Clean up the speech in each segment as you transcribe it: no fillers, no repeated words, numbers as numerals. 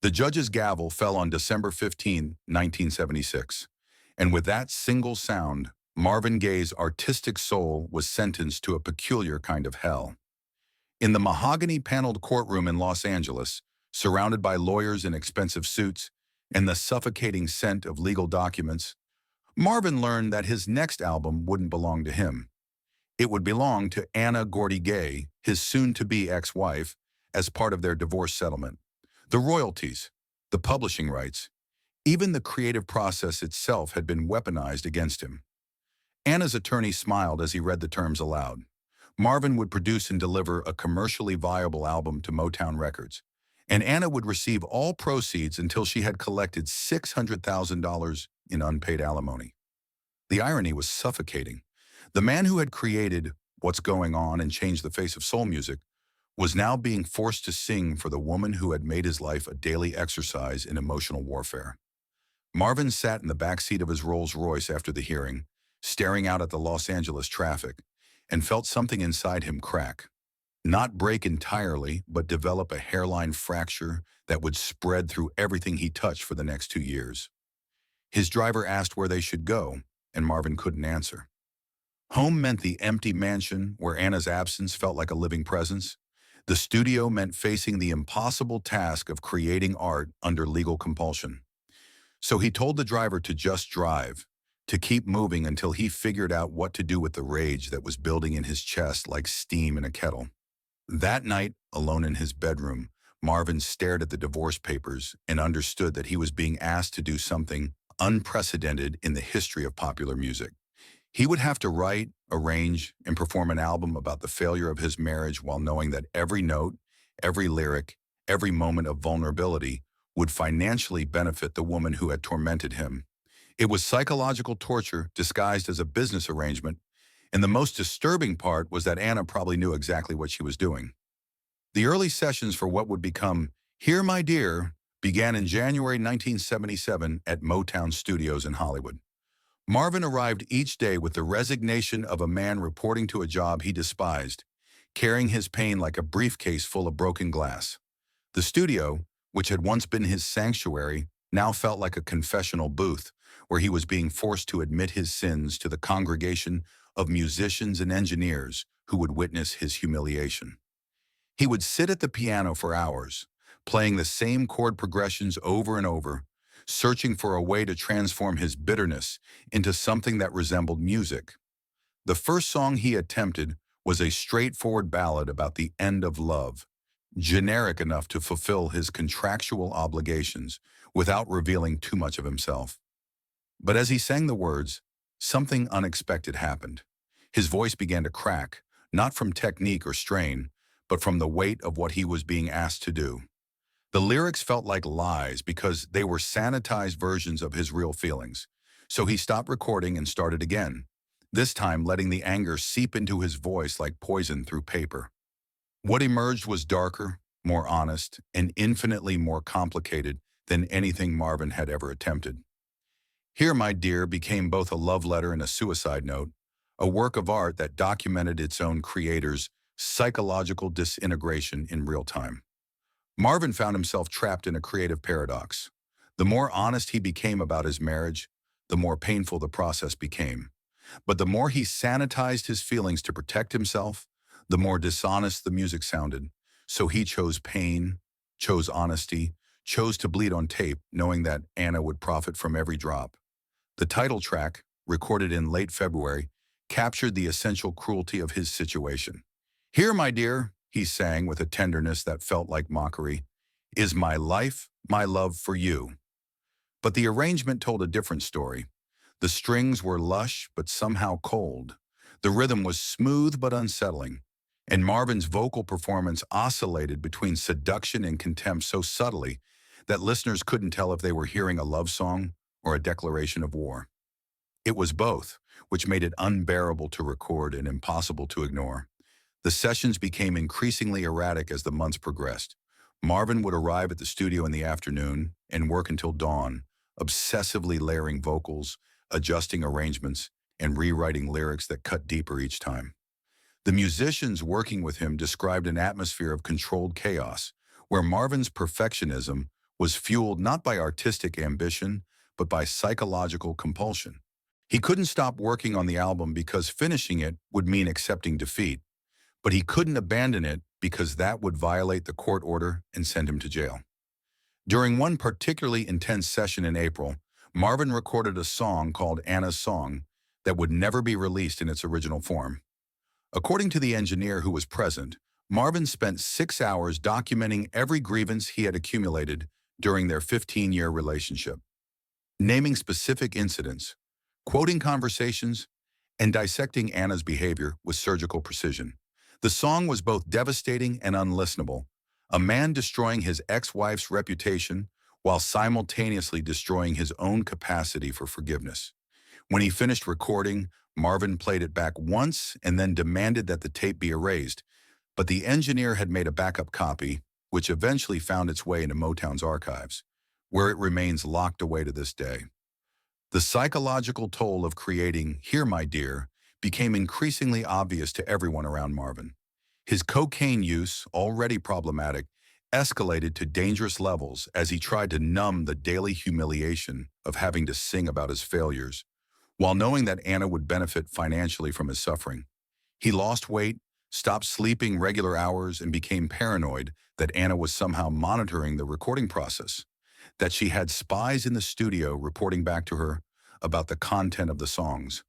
The judge's gavel fell on December 15, 1976, and with that single sound, Marvin Gaye's artistic soul was sentenced to a peculiar kind of hell. In the mahogany-paneled courtroom in Los Angeles, surrounded by lawyers in expensive suits and the suffocating scent of legal documents, Marvin learned that his next album wouldn't belong to him. It would belong to Anna Gordy Gaye, his soon-to-be ex-wife, as part of their divorce settlement. The royalties, the publishing rights, even the creative process itself had been weaponized against him. Anna's attorney smiled as he read the terms aloud. Marvin would produce and deliver a commercially viable album to Motown Records, and Anna would receive all proceeds until she had collected $600,000 in unpaid alimony. The irony was suffocating. The man who had created What's Going On and changed the face of soul music was now being forced to sing for the woman who had made his life a daily exercise in emotional warfare. Marvin sat in the back seat of his Rolls-Royce after the hearing, staring out at the Los Angeles traffic, and felt something inside him crack. Not break entirely, but develop a hairline fracture that would spread through everything he touched for the next 2 years. His driver asked where they should go, and Marvin couldn't answer. Home meant the empty mansion where Anna's absence felt like a living presence. The studio meant facing the impossible task of creating art under legal compulsion. So he told the driver to just drive, to keep moving until he figured out what to do with the rage that was building in his chest like steam in a kettle. That night, alone in his bedroom, Marvin stared at the divorce papers and understood that he was being asked to do something unprecedented in the history of popular music. He would have to write, arrange, and perform an album about the failure of his marriage while knowing that every note, every lyric, every moment of vulnerability would financially benefit the woman who had tormented him. It was psychological torture disguised as a business arrangement, and the most disturbing part was that Anna probably knew exactly what she was doing. The early sessions for what would become Here My Dear began in January 1977 at Motown Studios in Hollywood. Marvin arrived each day with the resignation of a man reporting to a job he despised, carrying his pain like a briefcase full of broken glass. The studio, which had once been his sanctuary, now felt like a confessional booth where he was being forced to admit his sins to the congregation of musicians and engineers who would witness his humiliation. He would sit at the piano for hours, playing the same chord progressions over and over, searching for a way to transform his bitterness into something that resembled music. The first song he attempted was a straightforward ballad about the end of love, generic enough to fulfill his contractual obligations without revealing too much of himself. But as he sang the words, something unexpected happened. His voice began to crack, not from technique or strain, but from the weight of what he was being asked to do. The lyrics felt like lies because they were sanitized versions of his real feelings. So he stopped recording and started again, this time letting the anger seep into his voice like poison through paper. What emerged was darker, more honest, and infinitely more complicated than anything Marvin had ever attempted. Here My Dear became both a love letter and a suicide note, a work of art that documented its own creator's psychological disintegration in real time. Marvin found himself trapped in a creative paradox. The more honest he became about his marriage, the more painful the process became. But the more he sanitized his feelings to protect himself, the more dishonest the music sounded. So he chose pain, chose honesty, chose to bleed on tape, knowing that Anna would profit from every drop. The title track, recorded in late February, captured the essential cruelty of his situation. Here, my dear, he sang with a tenderness that felt like mockery, is my life, my love for you. But the arrangement told a different story. The strings were lush but somehow cold. The rhythm was smooth but unsettling. And Marvin's vocal performance oscillated between seduction and contempt so subtly that listeners couldn't tell if they were hearing a love song or a declaration of war. It was both, which made it unbearable to record and impossible to ignore. The sessions became increasingly erratic as the months progressed. Marvin would arrive at the studio in the afternoon and work until dawn, obsessively layering vocals, adjusting arrangements, and rewriting lyrics that cut deeper each time. The musicians working with him described an atmosphere of controlled chaos, where Marvin's perfectionism was fueled not by artistic ambition, but by psychological compulsion. He couldn't stop working on the album because finishing it would mean accepting defeat, but he couldn't abandon it because that would violate the court order and send him to jail. During one particularly intense session in April, Marvin recorded a song called Anna's Song that would never be released in its original form. According to the engineer who was present, Marvin spent 6 hours documenting every grievance he had accumulated during their 15-year relationship, naming specific incidents, quoting conversations, and dissecting Anna's behavior with surgical precision. The song was both devastating and unlistenable, a man destroying his ex-wife's reputation while simultaneously destroying his own capacity for forgiveness. When he finished recording, Marvin played it back once and then demanded that the tape be erased, but the engineer had made a backup copy, which eventually found its way into Motown's archives, where it remains locked away to this day. The psychological toll of creating Here My Dear became increasingly obvious to everyone around Marvin. His cocaine use, already problematic, escalated to dangerous levels as he tried to numb the daily humiliation of having to sing about his failures, while knowing that Anna would benefit financially from his suffering. He lost weight, stopped sleeping regular hours, and became paranoid that Anna was somehow monitoring the recording process, that she had spies in the studio reporting back to her about the content of the songs.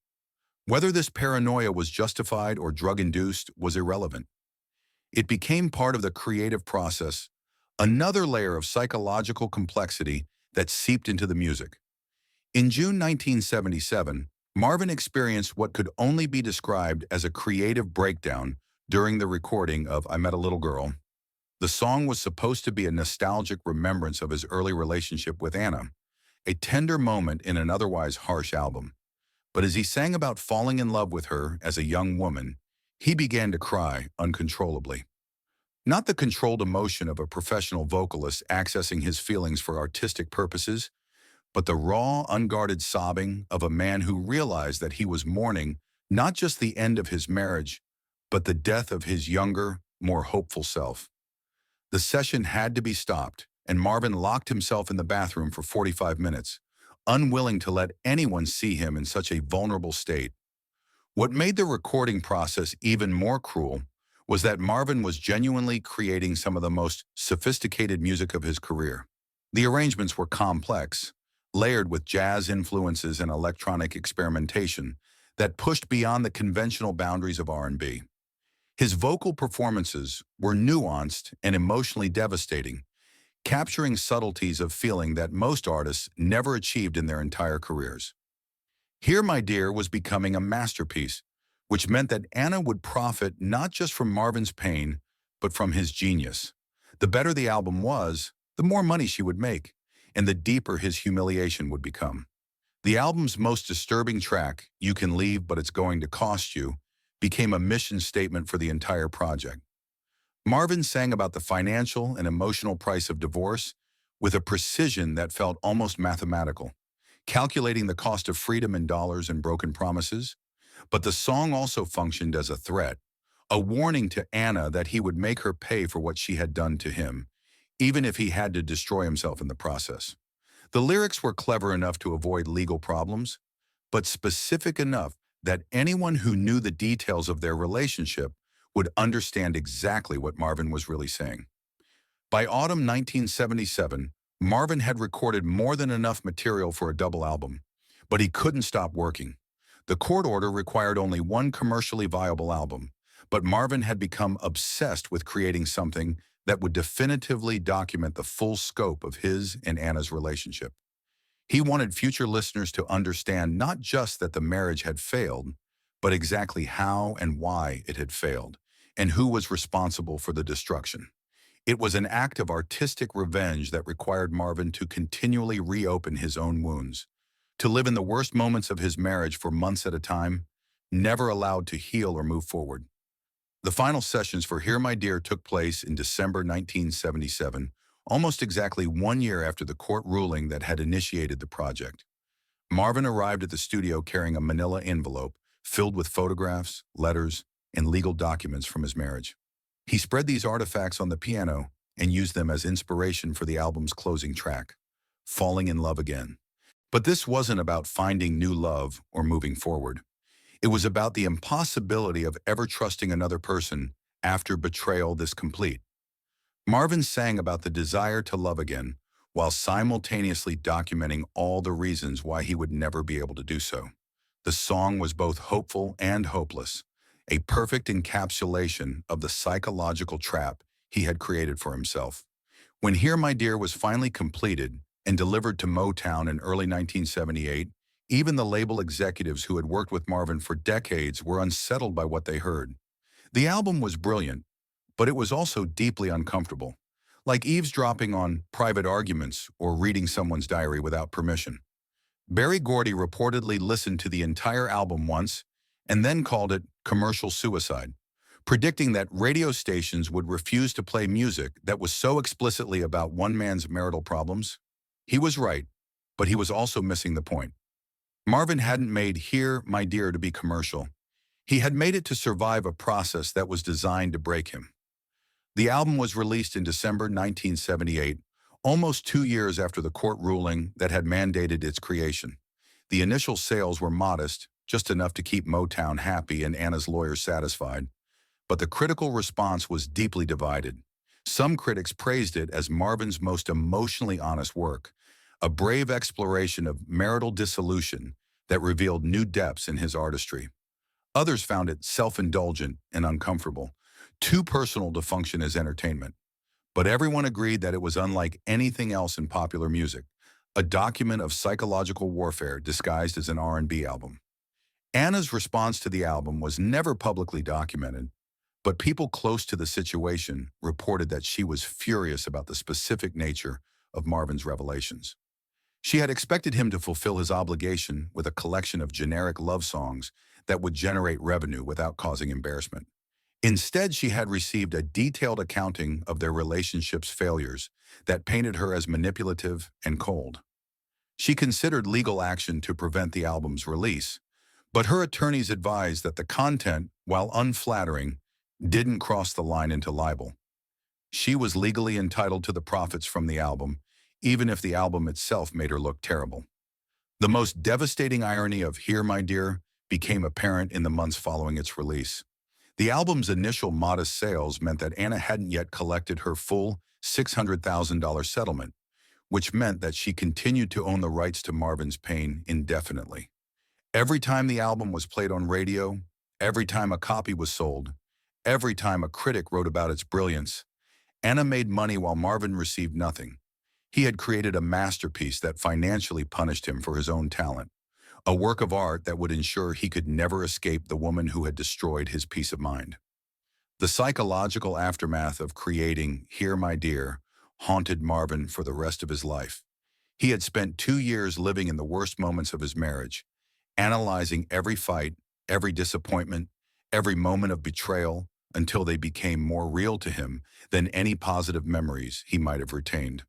Whether this paranoia was justified or drug-induced was irrelevant. It became part of the creative process, another layer of psychological complexity that seeped into the music. In June 1977, Marvin experienced what could only be described as a creative breakdown during the recording of I Met a Little Girl. The song was supposed to be a nostalgic remembrance of his early relationship with Anna, a tender moment in an otherwise harsh album. But as he sang about falling in love with her as a young woman, he began to cry uncontrollably. Not the controlled emotion of a professional vocalist accessing his feelings for artistic purposes, but the raw, unguarded sobbing of a man who realized that he was mourning not just the end of his marriage, but the death of his younger, more hopeful self. The session had to be stopped, and Marvin locked himself in the bathroom for 45 minutes, unwilling to let anyone see him in such a vulnerable state. What made the recording process even more cruel was that Marvin was genuinely creating some of the most sophisticated music of his career. The arrangements were complex, layered with jazz influences and electronic experimentation that pushed beyond the conventional boundaries of R&B. His vocal performances were nuanced and emotionally devastating, capturing subtleties of feeling that most artists never achieved in their entire careers. Here My Dear was becoming a masterpiece, which meant that Anna would profit not just from Marvin's pain, but from his genius. The better the album was, the more money she would make, and the deeper his humiliation would become. The album's most disturbing track, You Can Leave But It's Going to Cost You, became a mission statement for the entire project. Marvin sang about the financial and emotional price of divorce with a precision that felt almost mathematical, calculating the cost of freedom in dollars and broken promises. But the song also functioned as a threat, a warning to Anna that he would make her pay for what she had done to him, even if he had to destroy himself in the process. The lyrics were clever enough to avoid legal problems, but specific enough that anyone who knew the details of their relationship would understand exactly what Marvin was really saying. By autumn 1977, Marvin had recorded more than enough material for a double album, but he couldn't stop working. The court order required only one commercially viable album, but Marvin had become obsessed with creating something that would definitively document the full scope of his and Anna's relationship. He wanted future listeners to understand not just that the marriage had failed, but exactly how and why it had failed, and who was responsible for the destruction. It was an act of artistic revenge that required Marvin to continually reopen his own wounds, to live in the worst moments of his marriage for months at a time, never allowed to heal or move forward. The final sessions for Hear My Dear took place in December 1977, almost exactly 1 year after the court ruling that had initiated the project. Marvin arrived at the studio carrying a manila envelope filled with photographs, letters, and legal documents from his marriage. He spread these artifacts on the piano, and used them as inspiration for the album's closing track, Falling in Love Again. But this wasn't about finding new love or moving forward. It was about the impossibility of ever trusting another person after betrayal this complete. Marvin sang about the desire to love again, while simultaneously documenting all the reasons why he would never be able to do so. The song was both hopeful and hopeless, a perfect encapsulation of the psychological trap he had created for himself. When Here My Dear was finally completed and delivered to Motown in early 1978, even the label executives who had worked with Marvin for decades were unsettled by what they heard. The album was brilliant, but it was also deeply uncomfortable, like eavesdropping on private arguments or reading someone's diary without permission. Berry Gordy reportedly listened to the entire album once and then called it commercial suicide, predicting that radio stations would refuse to play music that was so explicitly about one man's marital problems. He was right, but he was also missing the point. Marvin hadn't made Here, My Dear to be commercial. He had made it to survive a process that was designed to break him. The album was released in December 1978, almost 2 years after the court ruling that had mandated its creation. The initial sales were modest, just enough to keep Motown happy and Anna's lawyers satisfied. But the critical response was deeply divided. Some critics praised it as Marvin's most emotionally honest work, a brave exploration of marital dissolution that revealed new depths in his artistry. Others found it self-indulgent and uncomfortable, too personal to function as entertainment. But everyone agreed that it was unlike anything else in popular music, a document of psychological warfare disguised as an R&B album. Anna's response to the album was never publicly documented, but people close to the situation reported that she was furious about the specific nature of Marvin's revelations. She had expected him to fulfill his obligation with a collection of generic love songs that would generate revenue without causing embarrassment. Instead, she had received a detailed accounting of their relationship's failures that painted her as manipulative and cold. She considered legal action to prevent the album's release, but her attorneys advised that the content, while unflattering, didn't cross the line into libel. She was legally entitled to the profits from the album, even if the album itself made her look terrible. The most devastating irony of Here, My Dear became apparent in the months following its release. The album's initial modest sales meant that Anna hadn't yet collected her full $600,000 settlement, which meant that she continued to own the rights to Marvin's pain indefinitely. Every time the album was played on radio, every time a copy was sold, every time a critic wrote about its brilliance, Anna made money while Marvin received nothing. He had created a masterpiece that financially punished him for his own talent, a work of art that would ensure he could never escape the woman who had destroyed his peace of mind. The psychological aftermath of creating Here, My Dear haunted Marvin for the rest of his life. He had spent 2 years living in the worst moments of his marriage, analyzing every fight, every disappointment, every moment of betrayal, until they became more real to him than any positive memories he might have retained.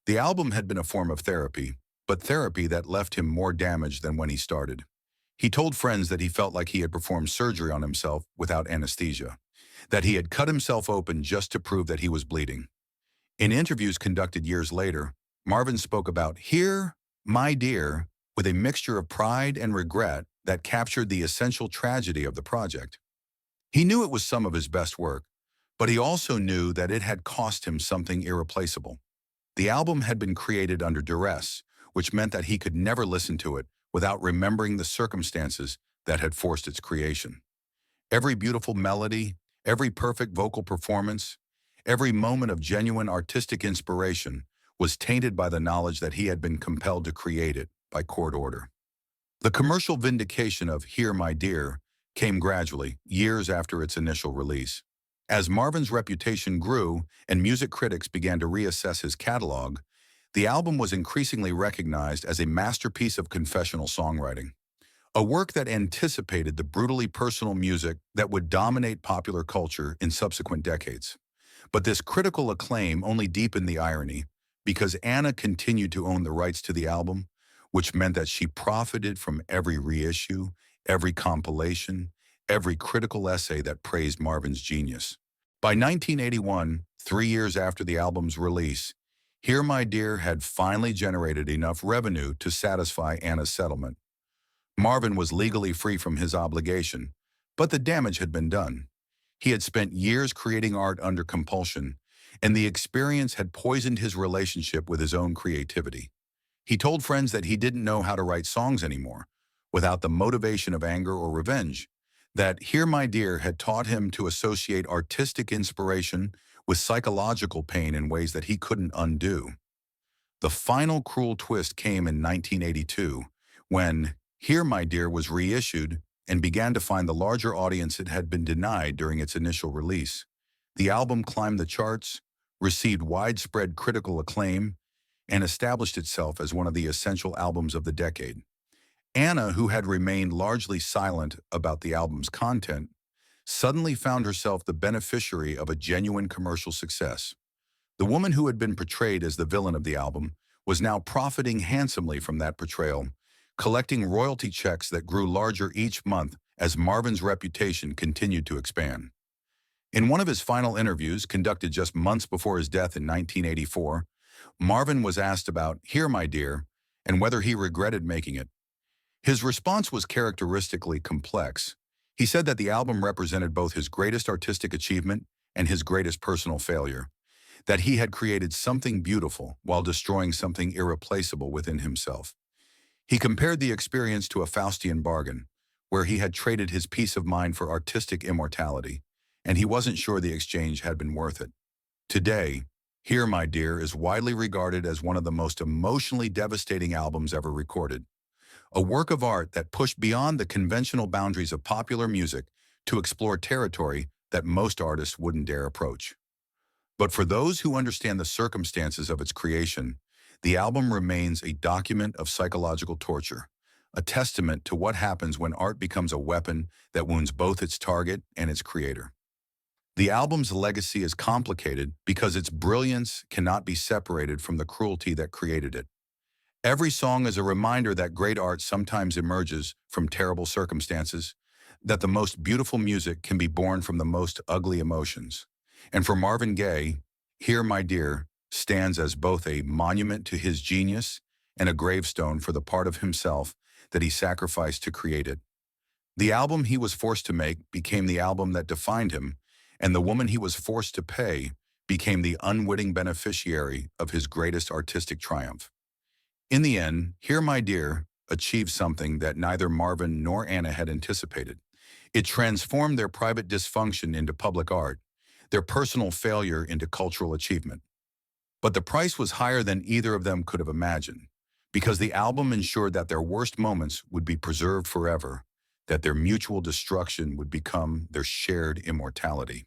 The album had been a form of therapy, but therapy that left him more damaged than when he started. He told friends that he felt like he had performed surgery on himself without anesthesia, that he had cut himself open just to prove that he was bleeding. In interviews conducted years later, Marvin spoke about Here, My Dear, with a mixture of pride and regret that captured the essential tragedy of the project. He knew it was some of his best work, but he also knew that it had cost him something irreplaceable. The album had been created under duress, which meant that he could never listen to it without remembering the circumstances that had forced its creation. Every beautiful melody, every perfect vocal performance, every moment of genuine artistic inspiration was tainted by the knowledge that he had been compelled to create it by court order. The commercial vindication of Here, My Dear came gradually, years after its initial release. As Marvin's reputation grew and music critics began to reassess his catalog, the album was increasingly recognized as a masterpiece of confessional songwriting, a work that anticipated the brutally personal music that would dominate popular culture in subsequent decades. But this critical acclaim only deepened the irony, because Anna continued to own the rights to the album, which meant that she profited from every reissue, every compilation, every critical essay that praised Marvin's genius. By 1981, 3 years after the album's release, Here My Dear had finally generated enough revenue to satisfy Anna's settlement. Marvin was legally free from his obligation, but the damage had been done. He had spent years creating art under compulsion, and the experience had poisoned his relationship with his own creativity. He told friends that he didn't know how to write songs anymore, without the motivation of anger or revenge, that Here My Dear had taught him to associate artistic inspiration with psychological pain in ways that he couldn't undo. The final cruel twist came in 1982, when Here My Dear was reissued and began to find the larger audience it had been denied during its initial release. The album climbed the charts, received widespread critical acclaim, and established itself as one of the essential albums of the decade. Anna, who had remained largely silent about the album's content, suddenly found herself the beneficiary of a genuine commercial success. The woman who had been portrayed as the villain of the album was now profiting handsomely from that portrayal, collecting royalty checks that grew larger each month as Marvin's reputation continued to expand. In one of his final interviews, conducted just months before his death in 1984, Marvin was asked about Here My Dear and whether he regretted making it. His response was characteristically complex. He said that the album represented both his greatest artistic achievement and his greatest personal failure, that he had created something beautiful while destroying something irreplaceable within himself. He compared the experience to a Faustian bargain, where he had traded his peace of mind for artistic immortality, and he wasn't sure the exchange had been worth it. Today, Here My Dear is widely regarded as one of the most emotionally devastating albums ever recorded, a work of art that pushed beyond the conventional boundaries of popular music to explore territory that most artists wouldn't dare approach. But for those who understand the circumstances of its creation, the album remains a document of psychological torture, a testament to what happens when art becomes a weapon that wounds both its target and its creator. The album's legacy is complicated because its brilliance cannot be separated from the cruelty that created it. Every song is a reminder that great art sometimes emerges from terrible circumstances, that the most beautiful music can be born from the most ugly emotions. And for Marvin Gaye, Here My Dear stands as both a monument to his genius and a gravestone for the part of himself that he sacrificed to create it. The album he was forced to make became the album that defined him, and the woman he was forced to pay became the unwitting beneficiary of his greatest artistic triumph. In the end, Here My Dear achieved something that neither Marvin nor Anna had anticipated. It transformed their private dysfunction into public art, their personal failure into cultural achievement. But the price was higher than either of them could have imagined, because the album ensured that their worst moments would be preserved forever, that their mutual destruction would become their shared immortality.